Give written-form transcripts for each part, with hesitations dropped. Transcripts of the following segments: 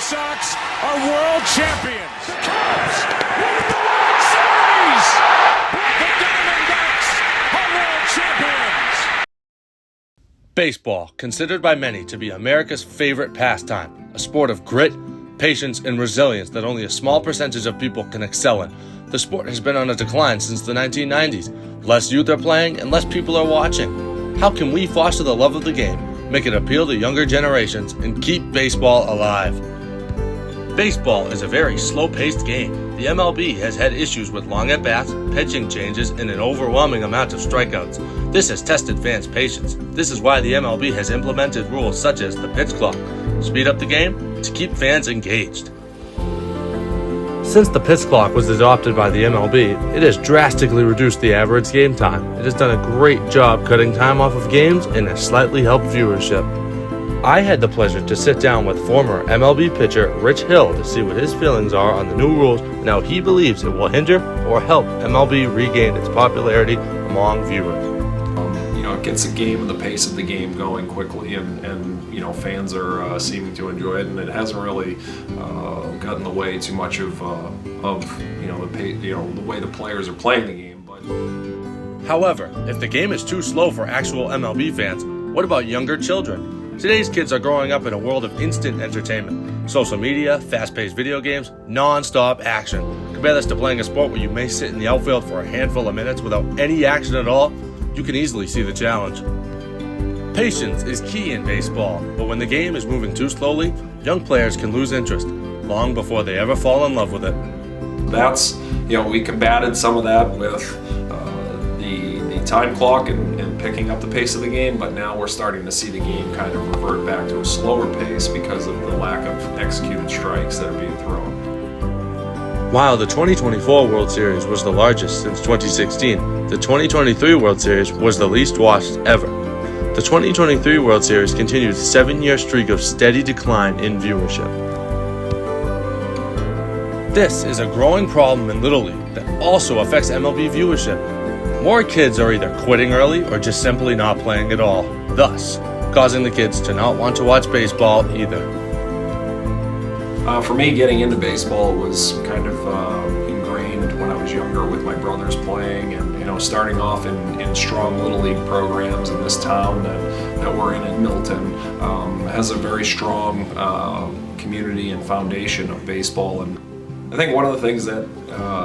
Sox are world champions. The Cubs win the World Series. The Diamondbacks are world champions. Baseball, considered by many to be America's favorite pastime, a sport of grit, patience, and resilience that only a small percentage of people can excel in. The sport has been on a decline since the 1990s. Less youth are playing and less people are watching. How can we foster the love of the game, make it appeal to younger generations, and keep baseball alive? Baseball is a very slow-paced game. The MLB has had issues with long at-bats, pitching changes, and an overwhelming amount of strikeouts. This has tested fans' patience. This is why the MLB has implemented rules such as the pitch clock, speed up the game, to keep fans engaged. Since the pitch clock was adopted by the MLB, it has drastically reduced the average game time. It has done a great job cutting time off of games and has slightly helped viewership. I had the pleasure to sit down with former MLB pitcher Rich Hill to see what his feelings are on the new rules and how he believes it will hinder or help MLB regain its popularity among viewers. It gets the game and the pace of the game going quickly, and fans are seeming to enjoy it, and it hasn't really gotten in the way too much of the way the players are playing the game. But however, if the game is too slow for actual MLB fans, what about younger children? Today's kids are growing up in a world of instant entertainment. Social media, fast-paced video games, non-stop action. Compare this to playing a sport where you may sit in the outfield for a handful of minutes without any action at all. You can easily see the challenge. Patience is key in baseball, but when the game is moving too slowly, young players can lose interest long before they ever fall in love with it. That's, we combated some of that with the time clock and picking up the pace of the game, but now we're starting to see the game kind of revert back to a slower pace because of the lack of executed strikes that are being thrown. While the 2024 World Series was the largest since 2016, the 2023 World Series was the least watched ever. The 2023 World Series continued a 7-year streak of steady decline in viewership. This is a growing problem in Little League that also affects MLB viewership. More kids are either quitting early or just simply not playing at all, thus causing the kids to not want to watch baseball either. For me, getting into baseball was kind of ingrained when I was younger with my brothers playing, and starting off in strong Little League programs in this town that we're in Milton has a very strong community and foundation of baseball. And I think one of the things that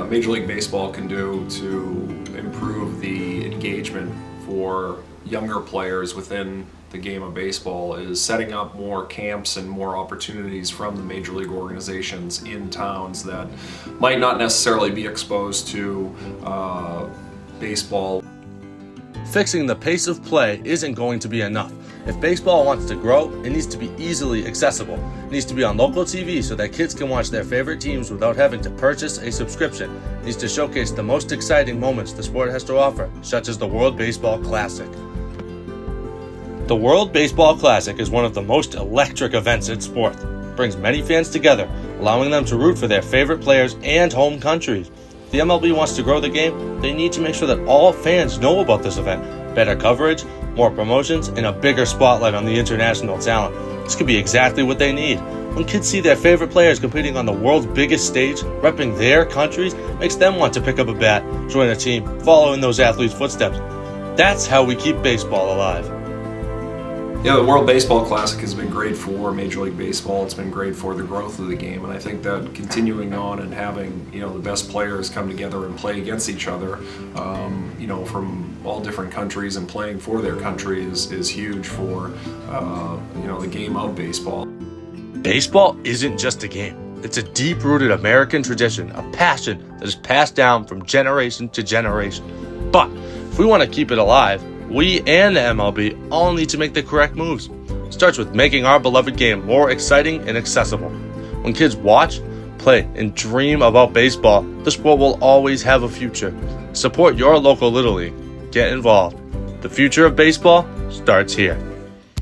Major League Baseball can do to improve the engagement for younger players within the game of baseball is setting up more camps and more opportunities from the major league organizations in towns that might not necessarily be exposed to baseball. Fixing the pace of play isn't going to be enough. If baseball wants to grow, it needs to be easily accessible. It needs to be on local TV so that kids can watch their favorite teams without having to purchase a subscription. It needs to showcase the most exciting moments the sport has to offer, such as the World Baseball Classic. The World Baseball Classic is one of the most electric events in sports. It brings many fans together, allowing them to root for their favorite players and home countries. If the MLB wants to grow the game, they need to make sure that all fans know about this event. Better coverage, more promotions, and a bigger spotlight on the international talent. This could be exactly what they need. When kids see their favorite players competing on the world's biggest stage, repping their countries, makes them want to pick up a bat, join a team, follow in those athletes' footsteps. That's how we keep baseball alive. Yeah, the World Baseball Classic has been great for Major League Baseball. It's been great for the growth of the game, and I think that continuing on and having the best players come together and play against each other, from all different countries and playing for their country is huge for the game of baseball. Baseball isn't just a game. It's a deep-rooted American tradition, a passion that is passed down from generation to generation. But if we want to keep it alive, we and the MLB all need to make the correct moves. It starts with making our beloved game more exciting and accessible. When kids watch, play, and dream about baseball, the sport will always have a future. Support your local Little League. Get involved. The future of baseball starts here.